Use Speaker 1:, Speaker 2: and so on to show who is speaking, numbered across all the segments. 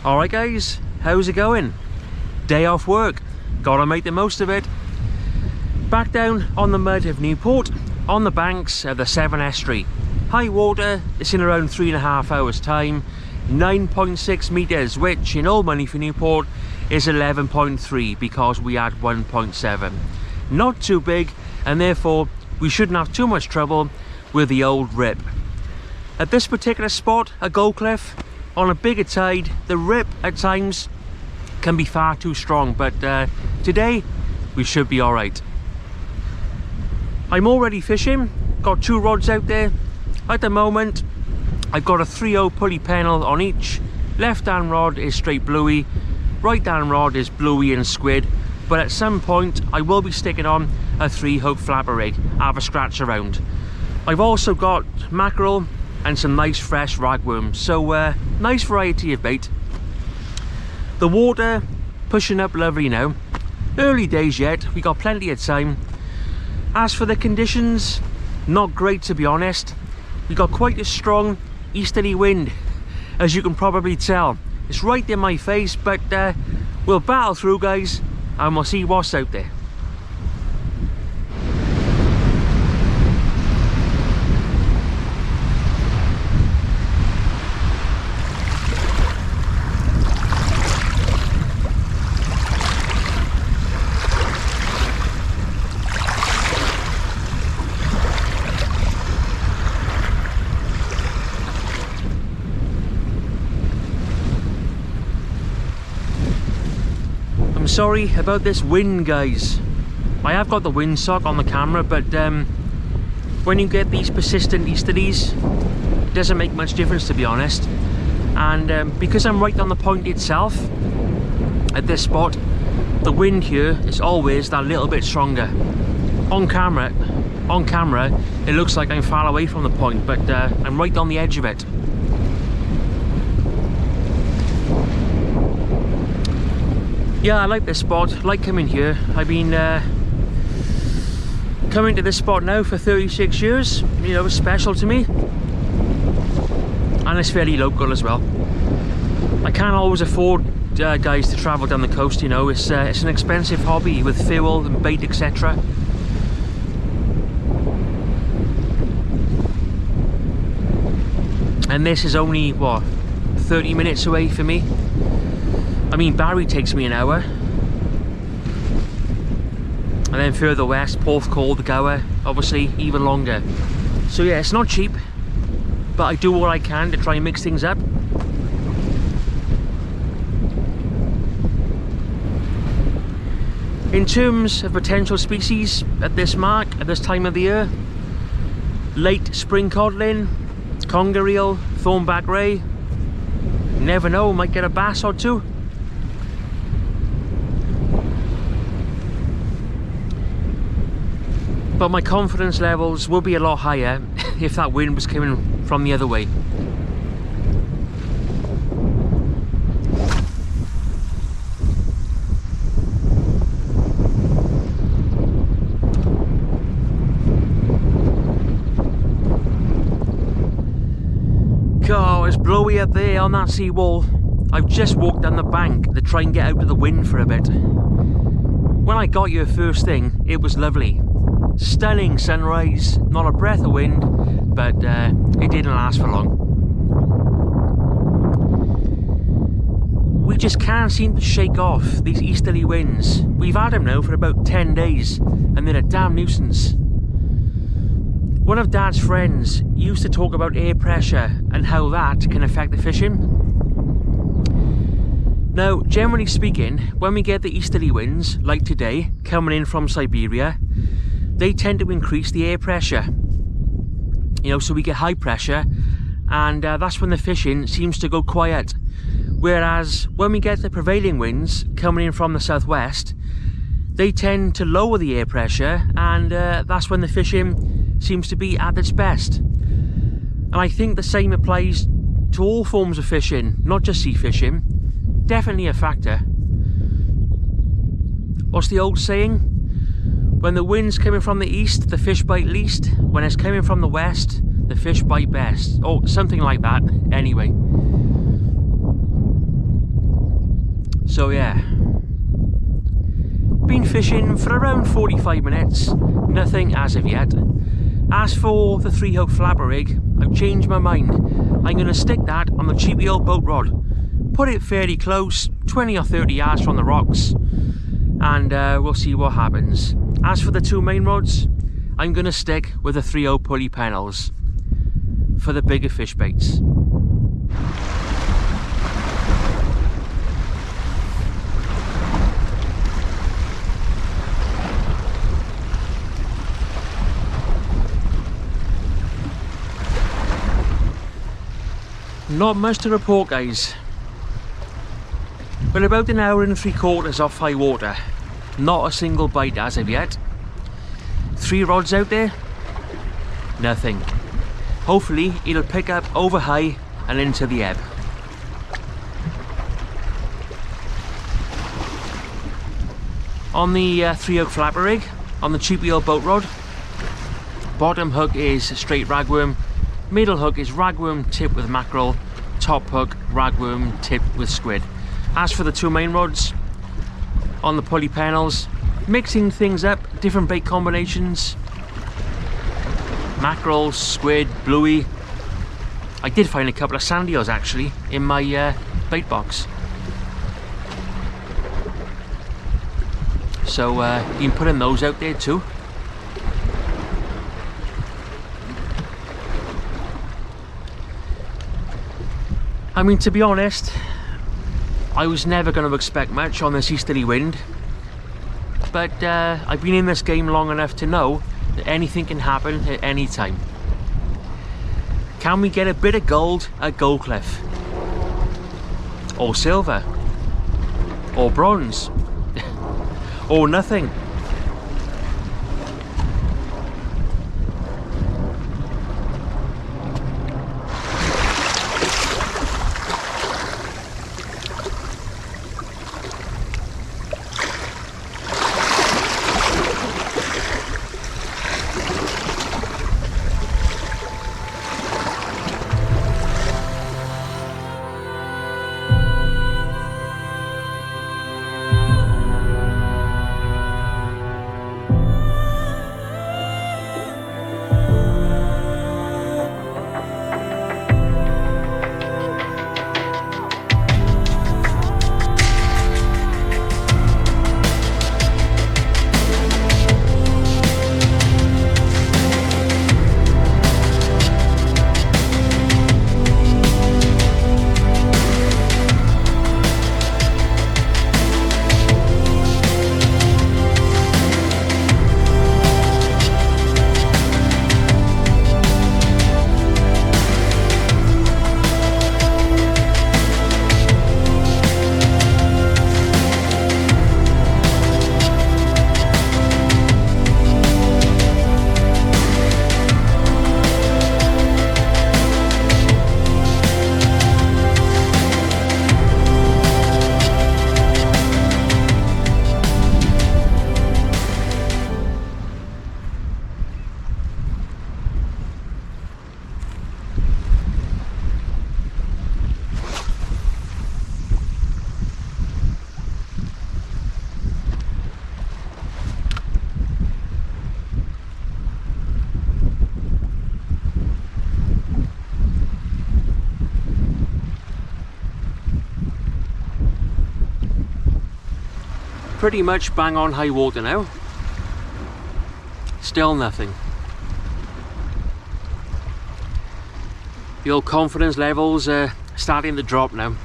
Speaker 1: Alright guys, how's it going? Day off work, gotta make the most of it. Back down on the mud of Newport, on the banks of the Severn Estuary. High water, it's in around 3.5 hours time, 9.6 metres, which in old money for Newport is 11.3 because we had 1.7. Not too big, and therefore we shouldn't have too much trouble with the old rip. At this particular spot, at Goldcliff, on a bigger tide, the rip at times can be far too strong, but today we should be alright. I'm already fishing, got 2 rods out there. At the moment I've got a 3/0 pulley pennel on each. Left hand rod is straight bluey, right hand rod is bluey and squid, but at some point I will be sticking on a 3-hook flapper rig, have a scratch around. I've also got mackerel and some nice fresh ragworms, so nice variety of bait. The water pushing up lovely now. Early days yet, we got plenty of time. As for the conditions, not great to be honest. We got quite a strong easterly wind, as you can probably tell. It's right in my face, but we'll battle through guys, and we'll see what's out there. Sorry about this wind guys. I have got the windsock on the camera, but when you get these persistent easterlies, it doesn't make much difference to be honest. And because I'm right on the point itself at this spot, the wind here is always that little bit stronger. On camera it looks like I'm far away from the point, but I'm right on the edge of it. Yeah, I like this spot, like coming here. I've been coming to this spot now for 36 years. You know, it's special to me. And it's fairly local as well. I can't always afford guys to travel down the coast, you know. It's an expensive hobby with fuel and bait, etc. And this is only, what, 30 minutes away for me. I mean, Barry takes me an hour, and then further west, Porthcawl, Gower, obviously even longer. So yeah, it's not cheap, but I do what I can to try and mix things up. In terms of potential species at this mark, at this time of the year, late spring codlin, conger eel, Thornback Ray. Never know, might get a bass or two. But my confidence levels will be a lot higher if that wind was coming from the other way. God, it's blowy up there on that seawall. I've just walked down the bank to try and get out of the wind for a bit. When I got here first thing, it was lovely. Stunning sunrise, not a breath of wind, but it didn't last for long. We just can't seem to shake off these easterly winds. We've had them now for about 10 days, and they're a damn nuisance. One of Dad's friends used to talk about air pressure and how that can affect the fishing. Now, generally speaking, when we get the easterly winds, like today, coming in from Siberia, they tend to increase the air pressure, you know, so we get high pressure, and that's when the fishing seems to go quiet. Whereas when we get the prevailing winds coming in from the southwest, they tend to lower the air pressure, and that's when the fishing seems to be at its best. And I think the same applies to all forms of fishing, not just sea fishing. Definitely a factor. What's the old saying? When the wind's coming from the east, the fish bite least. When it's coming from the west, the fish bite best. Oh, something like that. Anyway. So yeah, been fishing for around 45 minutes, nothing as of yet. As for the 3-hook flapper rig, I've changed my mind. I'm going to stick that on the cheapy old boat rod, put it fairly close, 20 or 30 yards from the rocks, and we'll see what happens. As for the 2 main rods, I'm going to stick with the 3/0 pulley panels for the bigger fish baits. Not much to report, guys. We're about an hour and 3/4 off high water. Not a single bite as of yet. 3 rods out there, nothing. Hopefully it'll pick up over high and into the ebb. On the 3/0 flapper rig, on the cheapy old boat rod, bottom hook is straight ragworm, middle hook is ragworm tipped with mackerel, top hook ragworm tipped with squid. As for the 2 main rods, on the pulley panels, mixing things up, different bait combinations, mackerel, squid, bluey. I did find a couple of sand eels actually in my bait box. So been putting those out there too. I mean, to be honest, I was never going to expect much on this easterly wind, but I've been in this game long enough to know that anything can happen at any time. Can we get a bit of gold at Goldcliff? Or silver? Or bronze? Or nothing? Pretty much bang on high water now. Still nothing. The old confidence levels are starting to drop now.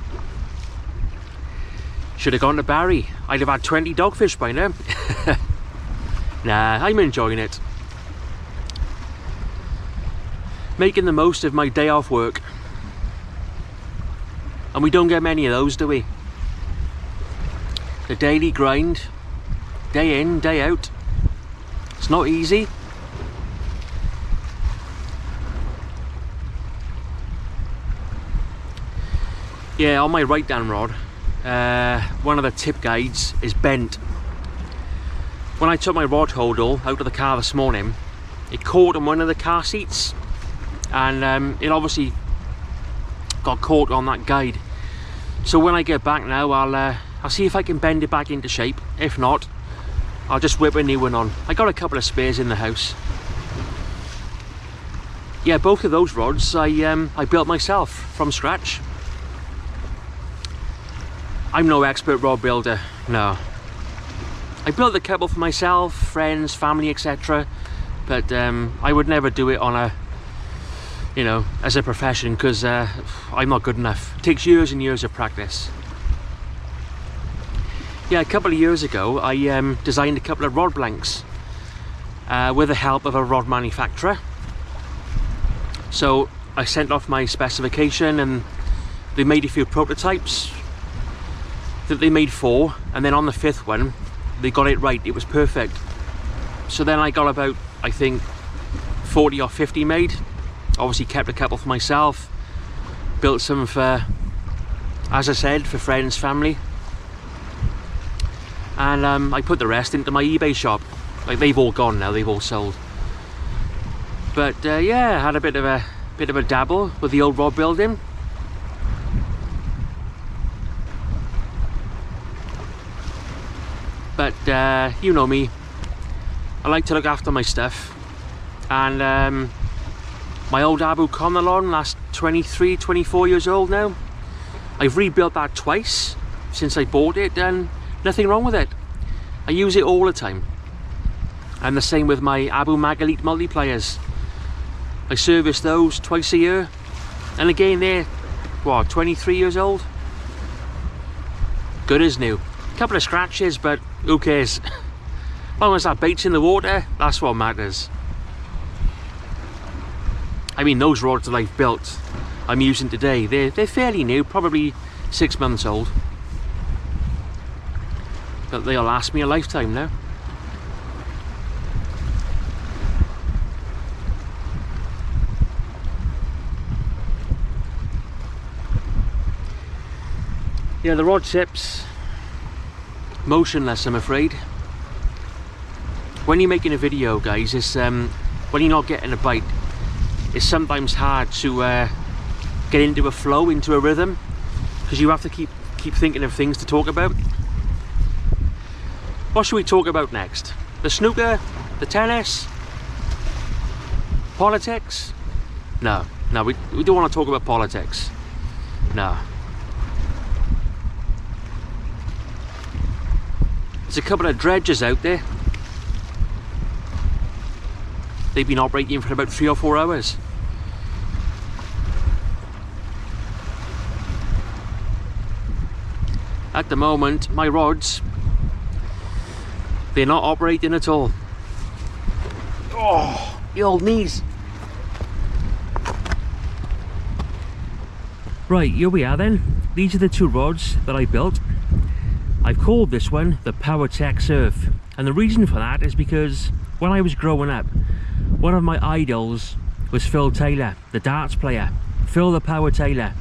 Speaker 1: Should have gone to Barry. I'd have had 20 dogfish by now. Nah, I'm enjoying it. Making the most of my day off work. And we don't get many of those, do we? The daily grind, day in, day out. It's not easy. Yeah, on my right down rod, one of the tip guides is bent. When I took my rod holdall out of the car this morning, it caught on one of the car seats, and it obviously got caught on that guide. So when I get back now, I'll see if I can bend it back into shape. If not, I'll just whip a new one on. I got a couple of spares in the house. Yeah, both of those rods I built myself from scratch. I'm no expert rod builder, no. I built a couple for myself, friends, family, etc. But I would never do it on a, you know, as a profession, because I'm not good enough. It takes years and years of practice. Yeah, a couple of years ago I designed a couple of rod blanks with the help of a rod manufacturer. So I sent off my specification and they made a few prototypes. That they made 4, and then on the 5th one they got it right. It was perfect. So then I got about, I think, 40 or 50 made. Obviously kept a couple for myself, built some for, as I said, for friends, family, and I put the rest into my eBay shop. Like, they've all gone now, they've all sold. But yeah, I had a bit of a dabble with the old rod building. But you know me, I like to look after my stuff, and my old Abu Conalon, that's 23, 24 years old now. I've rebuilt that twice since I bought it, and nothing wrong with it. I use it all the time. And the same with my Abu Magalite multipliers. I service those twice a year, and again they're, what, 23 years old? Good as new. Couple of scratches, but who cares? As long as that bait's in the water, that's what matters. I mean, those rods that I've built, I'm using today, they're fairly new, probably 6 months old. But they'll last me a lifetime now. Yeah, the rod tips motionless, I'm afraid. When you're making a video, guys, it's when you're not getting a bite, it's sometimes hard to get into a flow, into a rhythm, because you have to keep thinking of things to talk about. What should we talk about next? The snooker? The tennis? Politics? No, we don't want to talk about politics. No. There's a couple of dredgers out there. They've been operating for about 3 or 4 hours. At the moment, my rods, they're not operating at all. Oh, the old knees. Right, here we are then. These are the 2 rods that I built. I've called this one the PowerTech Surf, and the reason for that is because when I was growing up, one of my idols was Phil Taylor, the darts player. Phil the Power Taylor.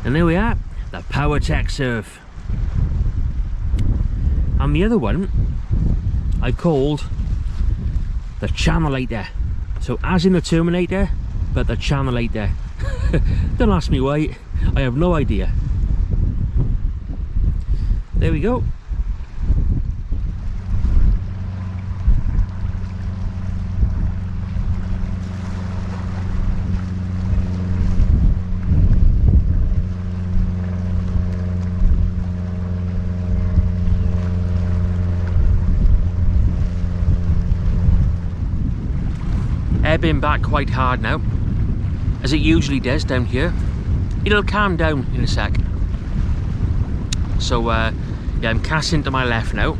Speaker 1: And there we are, the PowerTech Surf. And the other one I've called the Channelator. So as in the Terminator, but the Channelator. Don't ask me why, I have no idea. There we go. Ebbing back quite hard now, as it usually does down here. It'll calm down in a sec. So yeah, I'm casting to my left now,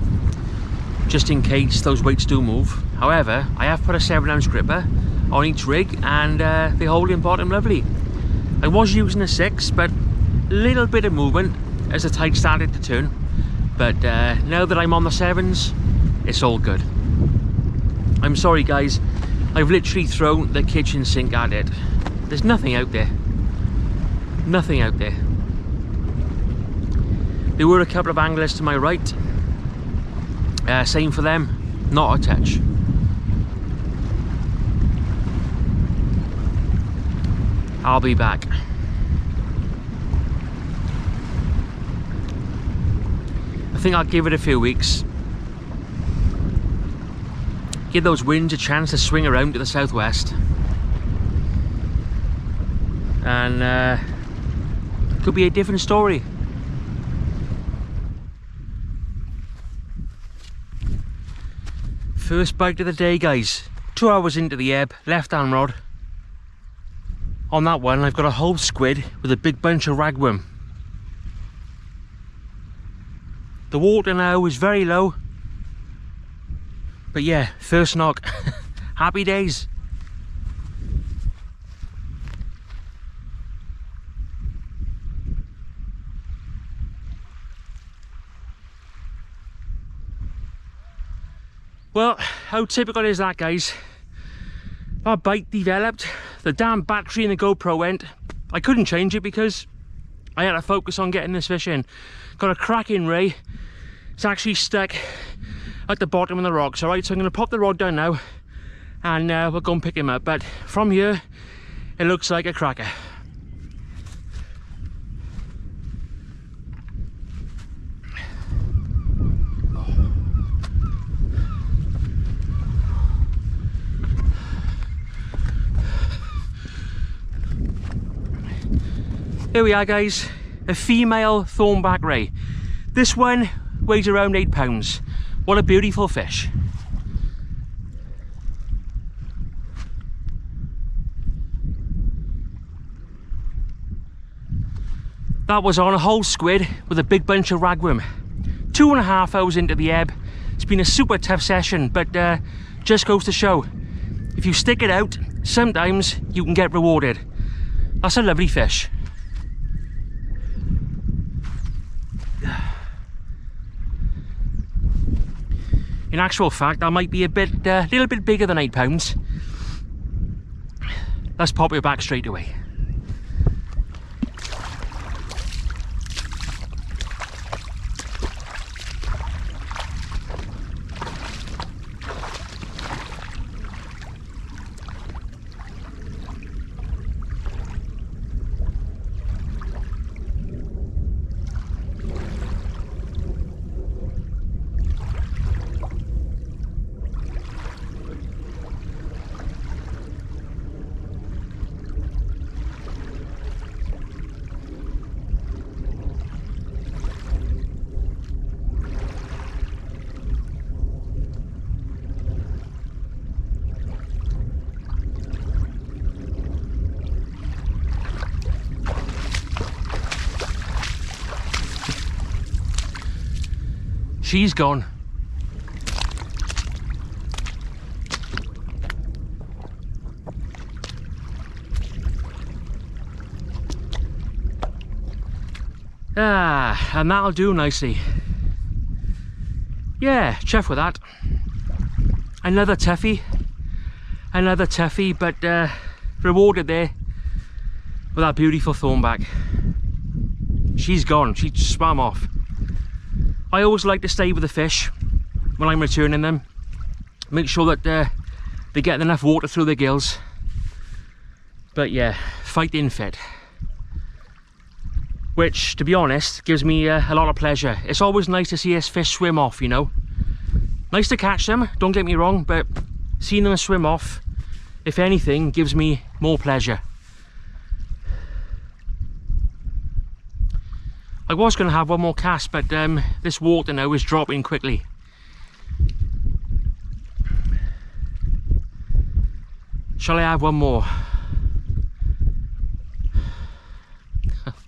Speaker 1: just in case those weights do move. However, I have put a 7-ounce gripper on each rig, and they hold in bottom lovely. I was using a 6, but a little bit of movement as the tide started to turn. But now that I'm on the 7s, it's all good. I'm sorry guys, I've literally thrown the kitchen sink at it. There's nothing out there. Nothing out there. There were a couple of anglers to my right. Same for them, not a touch. I'll be back. think I'll give it a few weeks. Give those winds a chance to swing around to the southwest. And could be a different story. First bite of the day, guys. 2 hours into the ebb, left hand rod. On that one I've got a whole squid with a big bunch of ragworm. The water now is very low, but yeah, first knock. Happy days. Well, how typical is that, guys? Our bite developed, the damn battery in the GoPro went. I couldn't change it because I had to focus on getting this fish in. Got a cracking ray. It's actually stuck at the bottom of the rocks. Alright, so I'm going to pop the rod down now and we'll go and pick him up. But from here, it looks like a cracker. Here we are, guys, a female Thornback Ray. This one weighs around 8 pounds. What a beautiful fish. That was on a whole squid with a big bunch of ragworm. 2.5 hours into the ebb. It's been a super tough session, but just goes to show, if you stick it out, sometimes you can get rewarded. That's a lovely fish. In actual fact, that might be a little bit bigger than 8 pounds. Let's pop it back straight away. She's gone. And that'll do nicely. Yeah, chuff with that. Another toughie, but rewarded there with that beautiful thornback. She's gone, she swam off. I always like to stay with the fish when I'm returning them. Make sure that they get enough water through their gills. But yeah, fighting fit. Which, to be honest, gives me a lot of pleasure. It's always nice to see this fish swim off, you know. Nice to catch them, don't get me wrong, but seeing them swim off, if anything, gives me more pleasure. I was going to have one more cast, but this water now is dropping quickly. Shall I have one more?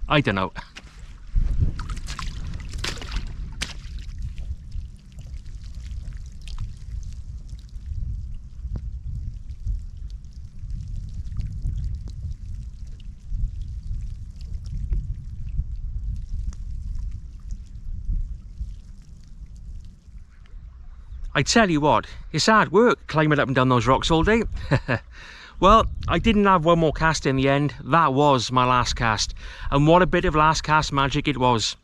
Speaker 1: I don't know. I tell you what, it's hard work climbing up and down those rocks all day. Well, I didn't have one more cast in the end. That was my last cast. And what a bit of last cast magic it was.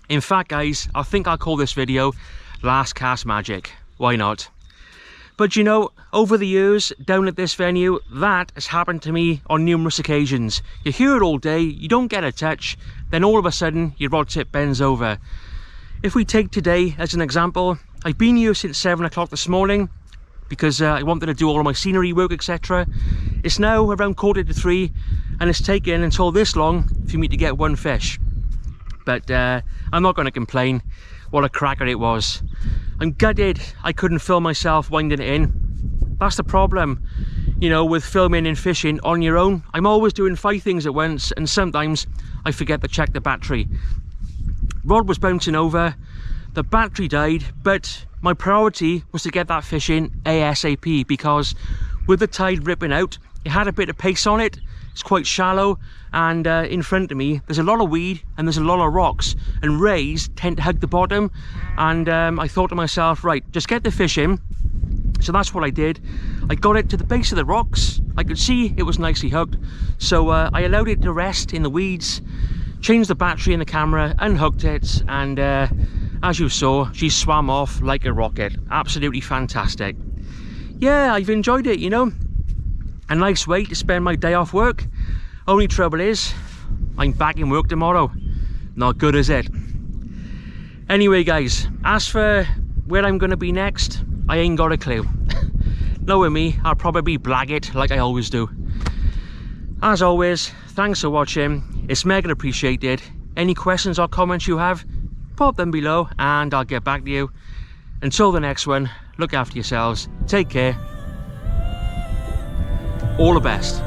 Speaker 1: In fact, guys, I think I'll call this video Last Cast Magic. Why not? But you know, over the years, down at this venue, that has happened to me on numerous occasions. You're here all day, you don't get a touch, then all of a sudden, your rod tip bends over. If we take today as an example, I've been here since 7 o'clock this morning because I wanted to do all of my scenery work, etc. It's now around 2:45 and it's taken until this long for me to get one fish. But I'm not going to complain. What a cracker it was. I'm gutted I couldn't film myself winding it in. That's the problem, you know, with filming and fishing on your own. I'm always doing 5 things at once and sometimes I forget to check the battery. Rod was bouncing over, the battery died, but my priority was to get that fish in ASAP because with the tide ripping out, it had a bit of pace on it. It's quite shallow, and in front of me there's a lot of weed and there's a lot of rocks, and rays tend to hug the bottom, and I thought to myself, right, just get the fish in. So that's what I did. I got it to the base of the rocks. I could see it was nicely hooked, so I allowed it to rest in the weeds, changed the battery in the camera, unhooked it, and as you saw, she swam off like a rocket. Absolutely fantastic. Yeah, I've enjoyed it, you know. A nice way to spend my day off work. Only trouble is, I'm back in work tomorrow. Not good, is it? Anyway guys, as for where I'm gonna be next, I ain't got a clue. Knowing me, I'll probably blag it like I always do. As always, thanks for watching. It's mega appreciated. Any questions or comments you have, pop them below and I'll get back to you. Until the next one, look after yourselves. Take care. All the best.